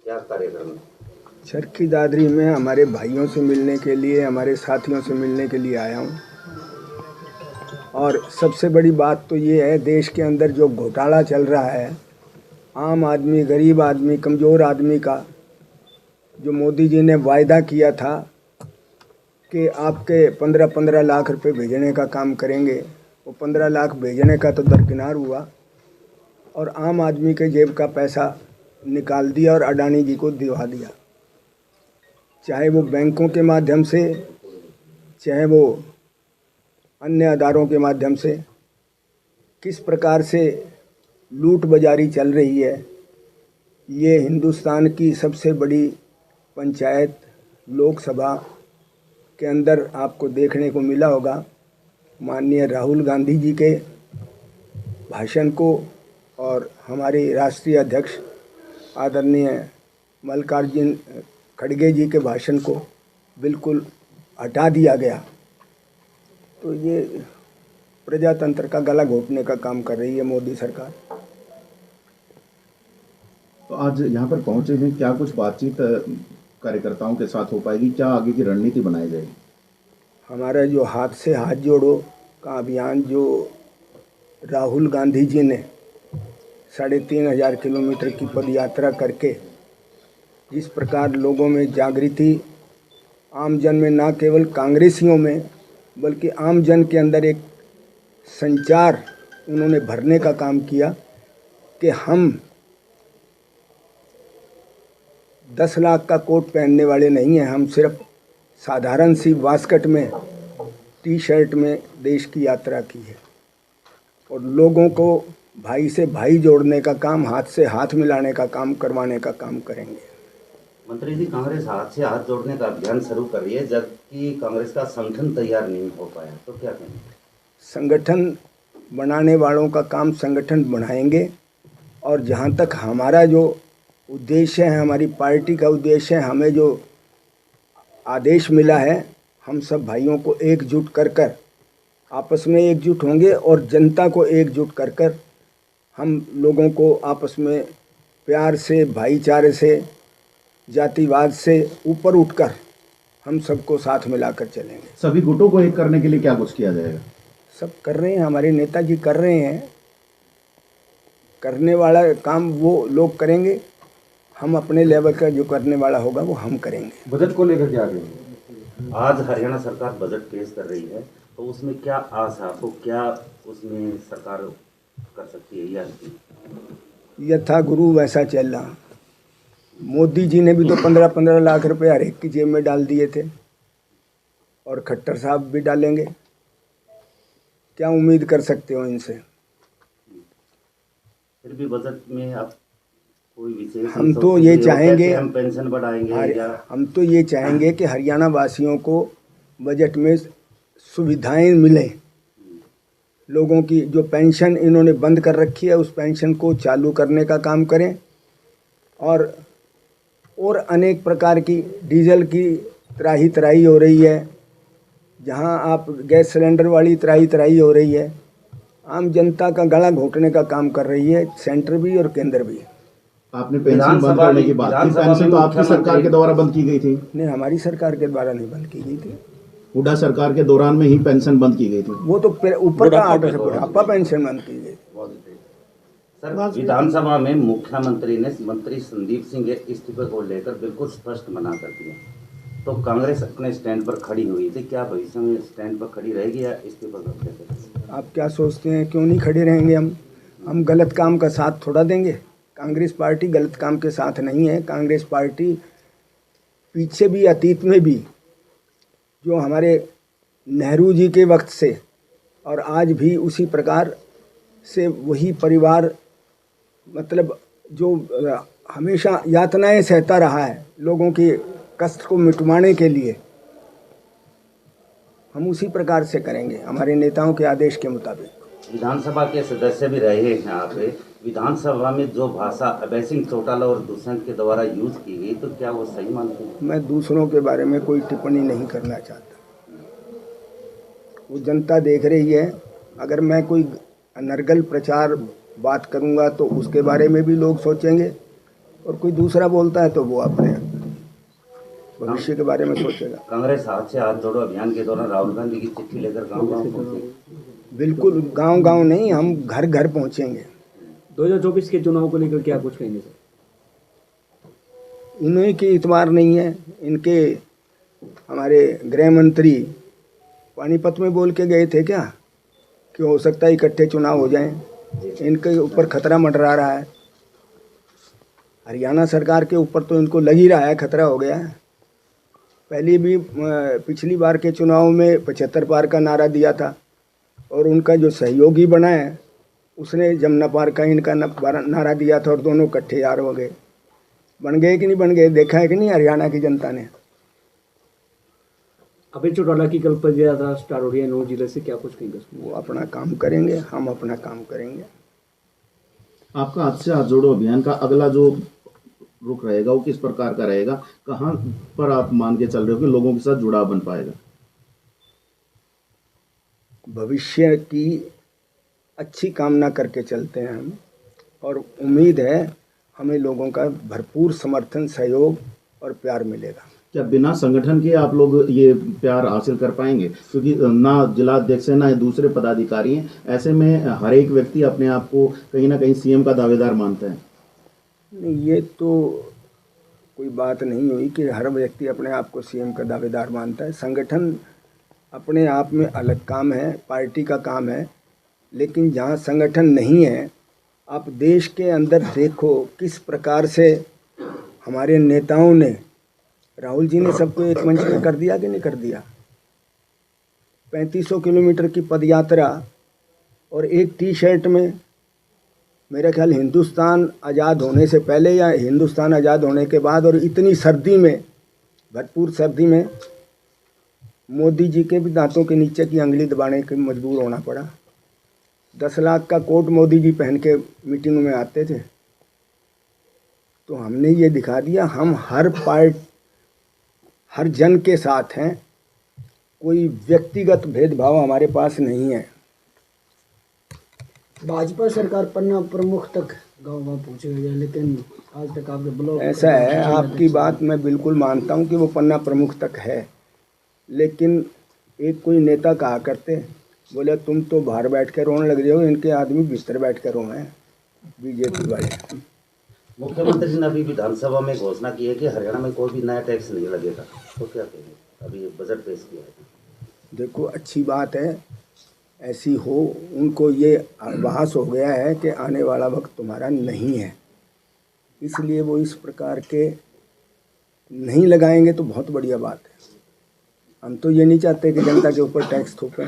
क्या कार्यक्रम है? चरखी दादरी में हमारे भाइयों से मिलने के लिए, हमारे साथियों से मिलने के लिए आया हूँ। और सबसे बड़ी बात तो ये है, देश के अंदर जो घोटाला चल रहा है, आम आदमी, गरीब आदमी, कमज़ोर आदमी का, जो मोदी जी ने वायदा किया था कि आपके 15-15 लाख रुपए भेजने का काम करेंगे, वो 15 लाख भेजने का तो दरकिनार हुआ और आम आदमी के जेब का पैसा निकाल दिया और अडानी जी को दिवा दिया। चाहे वो बैंकों के माध्यम से, चाहे वो अन्य अदारों के माध्यम से, किस प्रकार से लूट बाजारी चल रही है। ये हिंदुस्तान की सबसे बड़ी पंचायत लोकसभा के अंदर आपको देखने को मिला होगा। माननीय राहुल गांधी जी के भाषण को और हमारे राष्ट्रीय अध्यक्ष आदरणीय मल्लिकार्जुन खड़गे जी के भाषण को बिल्कुल हटा दिया गया। तो ये प्रजातंत्र का गला घोटने का काम कर रही है मोदी सरकार। तो आज यहाँ पर पहुंचे हैं, क्या कुछ बातचीत कार्यकर्ताओं के साथ हो पाएगी? क्या आगे की रणनीति बनाई जाएगी? हमारा जो हाथ से हाथ जोड़ो का अभियान जो राहुल गांधी जी ने 3,500 किलोमीटर की पद यात्रा करके जिस प्रकार लोगों में जागृति, आम जन में, ना केवल कांग्रेसियों में बल्कि आम जन के अंदर एक संचार उन्होंने भरने का काम किया कि हम 10 लाख का कोट पहनने वाले नहीं हैं, हम सिर्फ साधारण सी वास्कट में, टी शर्ट में देश की यात्रा की है और लोगों को भाई से भाई जोड़ने का काम, हाथ से हाथ मिलाने का काम करवाने का काम करेंगे। मंत्री जी, कांग्रेस हाथ से हाथ जोड़ने का अभियान शुरू कर रही है, जबकि कांग्रेस का संगठन तैयार नहीं हो पाया, तो क्या कहेंगे? संगठन बनाने वालों का काम संगठन बनाएंगे और जहाँ तक हमारा जो उद्देश्य है, हमारी पार्टी का उद्देश्य है, हमें जो आदेश मिला है, हम सब भाइयों को एकजुट कर कर आपस में एकजुट होंगे और जनता को एकजुट कर कर हम लोगों को आपस में प्यार से, भाईचारे से, जातिवाद से ऊपर उठकर हम सबको साथ मिलाकर चलेंगे। सभी गुटों को एक करने के लिए क्या कुछ किया जाएगा? सब कर रहे हैं, हमारे नेताजी कर रहे हैं। करने वाला काम वो लोग करेंगे, हम अपने लेवल का जो करने वाला होगा वो हम करेंगे। बजट को लेकर क्या करेंगे? आज हरियाणा सरकार बजट पेश कर रही है, तो उसमें क्या आस है आपको? क्या उसमें सरकार कर सकती है? यथा गुरु वैसा चल रहा। मोदी जी ने भी तो 15-15 लाख रुपए हर एक की जेब में डाल दिए थे और खट्टर साहब भी डालेंगे। क्या उम्मीद कर सकते हो इनसे? फिर भी बजट में आप कोई विशेष हम तो ये चाहेंगे, हम पेंशन बढ़ाएंगे या हम तो ये चाहेंगे कि हरियाणा वासियों को बजट में सुविधाएं मिलें। लोगों की जो पेंशन इन्होंने बंद कर रखी है, उस पेंशन को चालू करने का काम करें और अनेक प्रकार की डीजल की त्राही त्राही हो रही है, जहां आप गैस सिलेंडर वाली त्राही त्राही हो रही है। आम जनता का गला घोटने का काम कर रही है सेंटर भी और केंद्र भी। आपने पेंशन बंद करने की बात की, पेंशन तो आपकी सरकार के द्वारा बंद की गई थी। नहीं, हमारी सरकार के द्वारा नहीं बंद की गई थी। हुड्डा सरकार के दौरान में ही पेंशन बंद की गई थी। वो तो ऊपर का आर्डर है, बुढ़ापा पेंशन बंद की गई। सर, विधानसभा में मुख्यमंत्री ने मंत्री संदीप सिंह के इस्तीफे को लेकर बिल्कुल स्पष्ट मना कर दिया, तो कांग्रेस अपने स्टैंड पर खड़ी हुई थी। क्या भविष्य में स्टैंड पर खड़ी रहेगी या इस्तीफा कर देगी? आप क्या सोचते हैं, क्यों नहीं खड़े रहेंगे? हम गलत काम का साथ थोड़ा देंगे। कांग्रेस पार्टी गलत काम के साथ नहीं है। कांग्रेस पार्टी पीछे भी, अतीत में भी, जो हमारे नेहरू जी के वक्त से और आज भी उसी प्रकार से वही परिवार, मतलब जो हमेशा यातनाएं सहता रहा है लोगों की कष्ट को मिटवाने के लिए, हम उसी प्रकार से करेंगे हमारे नेताओं के आदेश के मुताबिक। विधानसभा के सदस्य भी रहे हैं आप। विधानसभा में जो भाषा अभय सिंह चौटाला और दुष्यंत के द्वारा यूज की गई, तो क्या वो सही मानते हैं? मैं दूसरों के बारे में कोई टिप्पणी नहीं करना चाहता। वो जनता देख रही है। अगर मैं कोई अनर्गल प्रचार बात करूंगा तो उसके बारे में भी लोग सोचेंगे और कोई दूसरा बोलता है तो वो अपने भविष्य के बारे में सोचेगा। कांग्रेस हाथ से हाथ जोड़ो अभियान के दौरान राहुल गांधी की चिट्ठी लेकर गांव-गांव पहुंची। बिल्कुल गांव-गांव नहीं, हम घर-घर पहुंचेंगे। 2024 के चुनाव को लेकर क्या कुछ कहेंगे सर? इन्हीं की इतबार नहीं है। इनके हमारे गृह मंत्री पानीपत में बोल के गए थे क्या कि हो सकता है इकट्ठे चुनाव हो जाएं। इनके ऊपर खतरा मंडरा रहा है। हरियाणा सरकार के ऊपर तो इनको लग ही रहा है खतरा हो गया है। पहले भी पिछली बार के चुनाव में 75 पार का नारा दिया था और उनका जो सहयोगी बना है उसने जमुना पार का इनका नारा दिया था और दोनों इकट्ठे यार हो गए। बन गए कि नहीं बन गए, देखा है कि नहीं हरियाणा की जनता ने। अभी चौटाला की कल पद यात्रा स्टार्ट हो रही है 9 जिले से, क्या कुछ कहेंगे उसमें? वो अपना काम करेंगे, हम अपना काम करेंगे। आपका हाथ से हाथ जोड़ो अभियान का अगला जो रुख रहेगा वो किस प्रकार का रहेगा? कहाँ पर आप मान के चल रहे हो कि लोगों के साथ जुड़ाव बन पाएगा? भविष्य की अच्छी कामना करके चलते हैं हम और उम्मीद है हमें लोगों का भरपूर समर्थन, सहयोग और प्यार मिलेगा। क्या बिना संगठन के आप लोग ये प्यार हासिल कर पाएंगे? क्योंकि ना जिला अध्यक्ष है ना दूसरे पदाधिकारी हैं, ऐसे में हर एक व्यक्ति अपने आप को कहीं ना कहीं सीएम का दावेदार मानता है। नहीं, ये तो कोई बात नहीं हुई कि हर व्यक्ति अपने आप को सीएम का दावेदार मानता है। संगठन अपने आप में अलग काम है, पार्टी का काम है, लेकिन जहाँ संगठन नहीं है, आप देश के अंदर देखो किस प्रकार से हमारे नेताओं ने, राहुल जी ने सबको एक मंच में कर दिया कि नहीं कर दिया। 3500 किलोमीटर की पदयात्रा और एक टी शर्ट में, मेरा ख्याल हिंदुस्तान आज़ाद होने से पहले या हिंदुस्तान आज़ाद होने के बाद, और इतनी सर्दी में, भरपूर सर्दी में, मोदी जी के भी दांतों के नीचे की अंगुली दबाने के मजबूर होना पड़ा। 10 लाख का कोट मोदी जी पहन के मीटिंग में आते थे। तो हमने ये दिखा दिया हम हर जन के साथ हैं, कोई व्यक्तिगत भेदभाव हमारे पास नहीं है। भाजपा सरकार पन्ना प्रमुख तक गाँव पहुँचे हुए हैं, लेकिन आज तक आपके ब्लॉक ऐसा है, आपकी बात मैं बिल्कुल मानता हूँ कि वो पन्ना प्रमुख तक है, लेकिन एक कोई नेता कहा करते, बोले तुम तो बाहर बैठ कर रोने लग रहे हो, इनके आदमी बिस्तर बैठ कर रोए हैं बीजेपी वाले। मुख्यमंत्री ने अभी विधानसभा में घोषणा की है कि हरियाणा में कोई भी नया टैक्स नहीं लगेगा, तो क्या कहेंगे? अभी बजट पेश किया है। देखो अच्छी बात है, ऐसी हो, उनको ये आभास हो गया है कि आने वाला वक्त तुम्हारा नहीं है, इसलिए वो इस प्रकार के नहीं लगाएंगे तो बहुत बढ़िया बात है। हम तो ये नहीं चाहते कि जनता के ऊपर टैक्स थोपें।